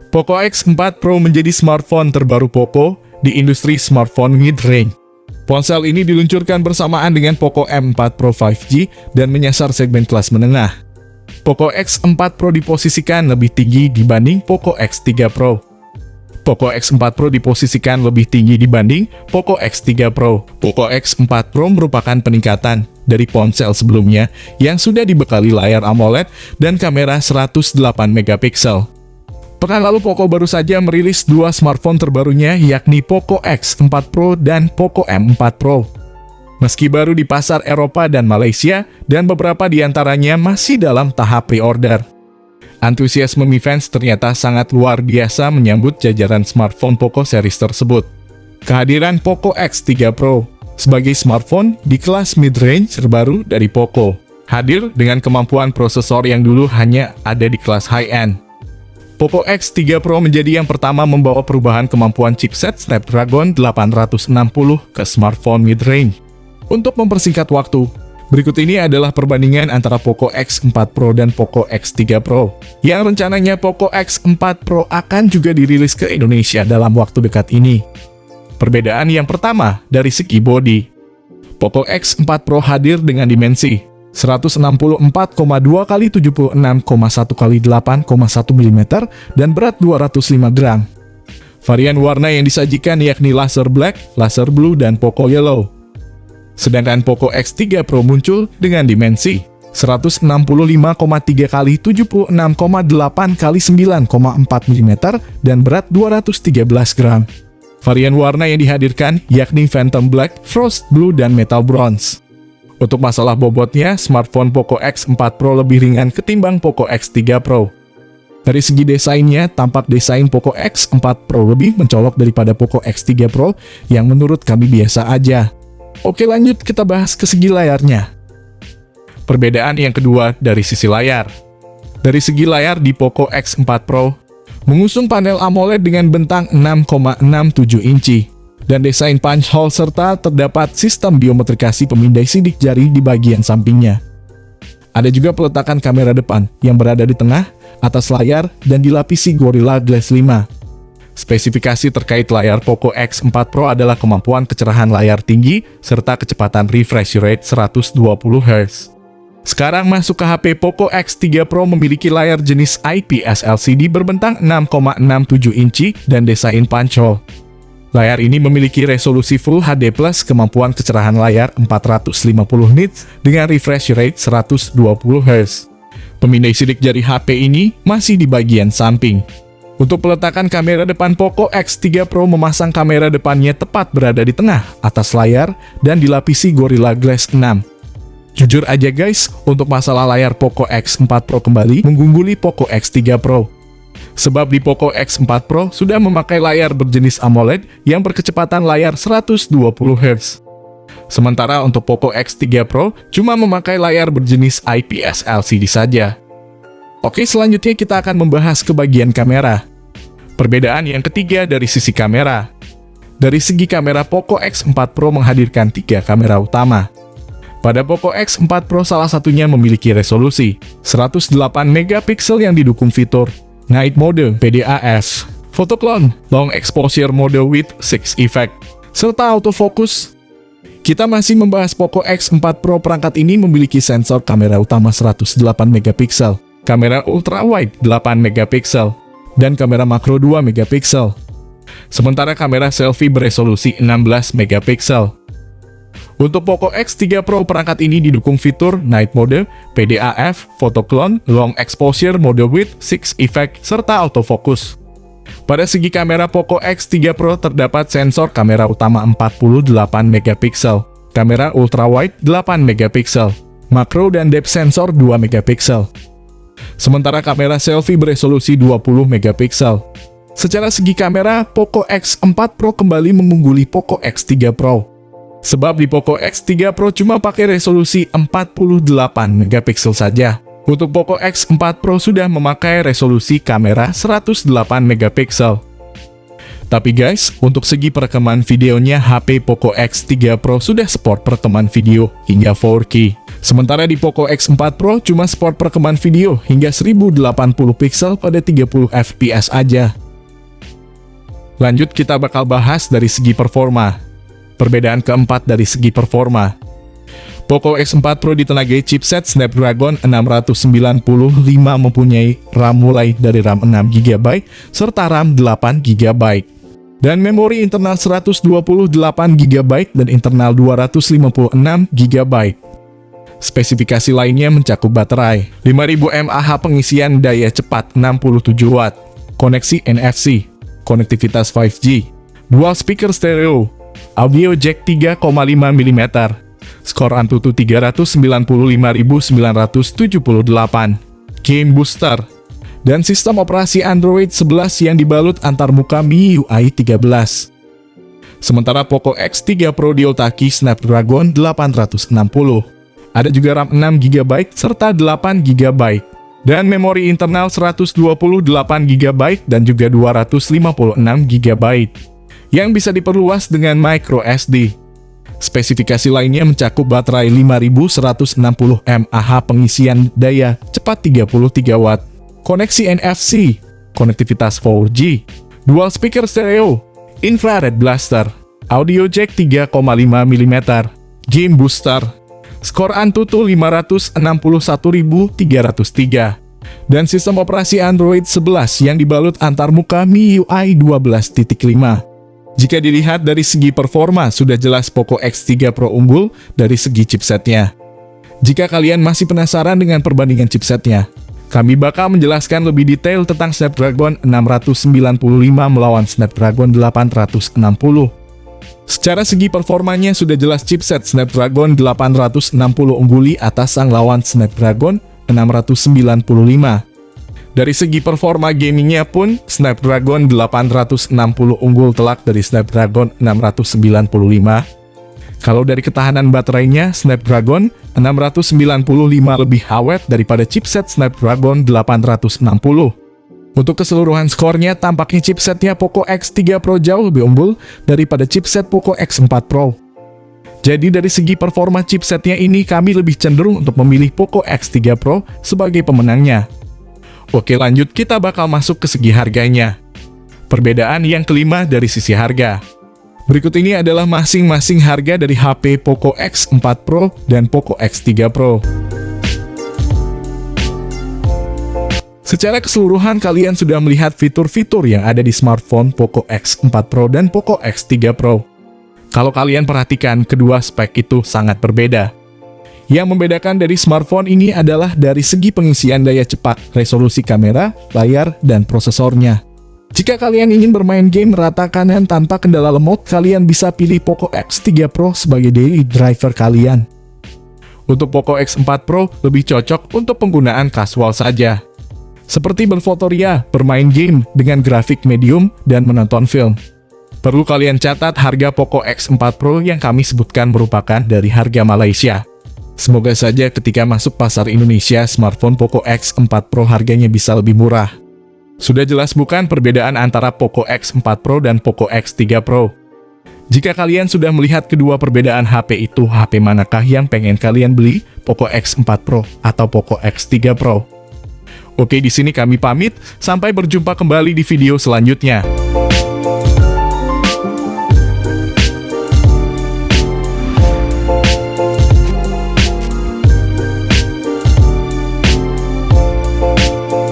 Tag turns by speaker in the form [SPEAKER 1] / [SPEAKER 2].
[SPEAKER 1] Poco X4 Pro menjadi smartphone terbaru Poco di industri smartphone mid-range. Ponsel ini diluncurkan bersamaan dengan Poco M4 Pro 5G dan menyasar segmen kelas menengah. Poco X4 Pro diposisikan lebih tinggi dibanding Poco X3 Pro. Poco X4 Pro diposisikan lebih tinggi dibanding Poco X3 Pro. Poco X4 Pro merupakan peningkatan dari ponsel sebelumnya yang sudah dibekali layar AMOLED dan kamera 108 megapiksel. Pekan lalu Poco baru saja merilis dua smartphone terbarunya, yakni Poco X4 Pro dan Poco M4 Pro. Meski baru di pasar Eropa dan Malaysia, dan beberapa di antaranya masih dalam tahap pre-order. Antusiasme Mi Fans ternyata sangat luar biasa menyambut jajaran smartphone Poco series tersebut. Kehadiran Poco X3 Pro sebagai smartphone di kelas mid-range terbaru dari Poco, hadir dengan kemampuan prosesor yang dulu hanya ada di kelas high-end. Poco X3 Pro menjadi yang pertama membawa perubahan kemampuan chipset Snapdragon 860 ke smartphone mid-range. Untuk mempersingkat waktu, berikut ini adalah perbandingan antara Poco X4 Pro dan Poco X3 Pro, yang rencananya Poco X4 Pro akan juga dirilis ke Indonesia dalam waktu dekat ini. Perbedaan yang pertama dari segi bodi. Poco X4 Pro hadir dengan dimensi 164,2 x 76,1 x 8,1 mm dan berat 205 gram. Varian warna yang disajikan yakni laser black, laser blue, dan Poco yellow. Sedangkan Poco X3 Pro muncul dengan dimensi 165,3 x 76,8 x 9,4 mm dan berat 213 gram. Varian warna yang dihadirkan yakni Phantom Black, Frost Blue, dan Metal Bronze. Untuk masalah bobotnya, smartphone Poco X4 Pro lebih ringan ketimbang Poco X3 Pro. Dari segi desainnya, tampak desain Poco X4 Pro lebih mencolok daripada Poco X3 Pro yang menurut kami biasa aja. Oke, lanjut kita bahas ke segi layarnya. Perbedaan yang kedua dari sisi layar. Dari segi layar di Poco X4 Pro, mengusung panel AMOLED dengan bentang 6,67 inci. Dan desain punch hole serta terdapat sistem biometrikasi pemindai sidik jari di bagian sampingnya. Ada juga peletakan kamera depan yang berada di tengah, atas layar, dan dilapisi Gorilla Glass 5. Spesifikasi terkait layar Poco X4 Pro adalah kemampuan kecerahan layar tinggi serta kecepatan refresh rate 120 Hz. Sekarang masuk ke HP. Poco X3 Pro memiliki layar jenis IPS LCD berbentang 6,67 inci dan desain punch hole. Layar ini memiliki resolusi Full HD+, kemampuan kecerahan layar 450 nits dengan refresh rate 120 Hz. Pemindai sidik jari HP ini masih di bagian samping. Untuk peletakan kamera depan, Poco X3 Pro memasang kamera depannya tepat berada di tengah, atas layar, dan dilapisi Gorilla Glass 6. Jujur aja guys, untuk masalah layar Poco X4 Pro kembali mengungguli Poco X3 Pro. Sebab di Poco X4 Pro sudah memakai layar berjenis AMOLED yang berkecepatan layar 120 Hz. Sementara untuk Poco X3 Pro cuma memakai layar berjenis IPS LCD saja. Oke, selanjutnya kita akan membahas ke bagian kamera. Perbedaan yang ketiga dari sisi kamera. Dari segi kamera, Poco X4 Pro menghadirkan 3 kamera utama. Pada Poco X4 Pro salah satunya memiliki resolusi 108 megapiksel yang didukung fitur Night Mode PDAS, Photo Clone, Long Exposure Mode with 6 Effect, serta autofocus. Kita masih membahas Poco X4 Pro. Perangkat ini memiliki sensor kamera utama 108 megapiksel, kamera ultrawide 8 megapiksel, dan kamera makro 2 megapiksel. Sementara kamera selfie beresolusi 16 megapiksel. Untuk Poco X3 Pro, perangkat ini didukung fitur Night Mode, PDAF, Photo Clone, Long Exposure Mode with 6 Effect, serta autofocus. Pada segi kamera, Poco X3 Pro terdapat sensor kamera utama 48 megapiksel, kamera ultrawide 8 megapiksel, makro dan depth sensor 2 megapiksel. Sementara kamera selfie beresolusi 20 megapiksel. Secara segi kamera, Poco X4 Pro kembali mengungguli Poco X3 Pro. Sebab di Poco X3 Pro cuma pakai resolusi 48 megapiksel saja. Untuk Poco X4 Pro sudah memakai resolusi kamera 108 megapiksel. Tapi guys, untuk segi perekaman videonya, HP Poco X3 Pro sudah support perekaman video hingga 4K. Sementara di Poco X4 Pro cuma support perekaman video hingga 1080 pixel pada 30 fps aja. Lanjut kita bakal bahas dari segi performa. Perbedaan keempat dari segi performa. Poco X4 Pro ditenagai chipset Snapdragon 695 mempunyai RAM mulai dari RAM 6GB serta RAM 8GB. Dan memori internal 128GB dan internal 256GB. Spesifikasi lainnya mencakup baterai 5000 mAh pengisian daya cepat 67 watt, koneksi NFC, konektivitas 5G, dual speaker stereo, audio jack 3,5 mm, skor Antutu 395.978, game booster, dan sistem operasi Android 11 yang dibalut antarmuka MIUI 13. Sementara Poco X3 Pro diontaki Snapdragon 860. Ada juga RAM 6GB serta 8GB. Dan memori internal 128GB dan juga 256GB. Yang bisa diperluas dengan microSD. Spesifikasi lainnya mencakup baterai 5160 mAh pengisian daya cepat 33 watt. Koneksi NFC, konektivitas 4G, dual speaker stereo, infrared blaster, audio jack 3,5 mm, game booster, skor Antutu 561.303, dan sistem operasi Android 11 yang dibalut antarmuka MIUI 12.5. Jika dilihat dari segi performa, sudah jelas Poco X3 Pro unggul dari segi chipsetnya. Jika kalian masih penasaran dengan perbandingan chipsetnya, kami bakal menjelaskan lebih detail tentang Snapdragon 695 melawan Snapdragon 860. Secara segi performanya sudah jelas chipset Snapdragon 860 ungguli atas sang lawan Snapdragon 695. Dari segi performa gamingnya pun, Snapdragon 860 unggul telak dari Snapdragon 695. Kalau dari ketahanan baterainya, Snapdragon 695 lebih awet daripada chipset Snapdragon 860. Untuk keseluruhan skornya, tampaknya chipsetnya Poco X3 Pro jauh lebih unggul daripada chipset Poco X4 Pro. Jadi dari segi performa chipsetnya ini, kami lebih cenderung untuk memilih Poco X3 Pro sebagai pemenangnya. Oke, lanjut kita bakal masuk ke segi harganya. Perbedaan yang kelima dari sisi harga. Berikut ini adalah masing-masing harga dari HP Poco X4 Pro dan Poco X3 Pro. Secara keseluruhan kalian sudah melihat fitur-fitur yang ada di smartphone Poco X4 Pro dan Poco X3 Pro. Kalau kalian perhatikan, kedua spek itu sangat berbeda. Yang membedakan dari smartphone ini adalah dari segi pengisian daya cepat, resolusi kamera, layar, dan prosesornya. Jika kalian ingin bermain game rata kanan tanpa kendala lemot, kalian bisa pilih Poco X3 Pro sebagai daily driver kalian. Untuk Poco X4 Pro lebih cocok untuk penggunaan kasual saja. Seperti berfoto ria, bermain game dengan grafik medium, dan menonton film. Perlu kalian catat harga Poco X4 Pro yang kami sebutkan merupakan dari harga Malaysia. Semoga saja ketika masuk pasar Indonesia, smartphone Poco X4 Pro harganya bisa lebih murah. Sudah jelas bukan perbedaan antara Poco X4 Pro dan Poco X3 Pro? Jika kalian sudah melihat kedua perbedaan HP itu, HP manakah yang pengen kalian beli? Poco X4 Pro atau Poco X3 Pro? Oke, di sini kami pamit. Sampai berjumpa kembali di video selanjutnya.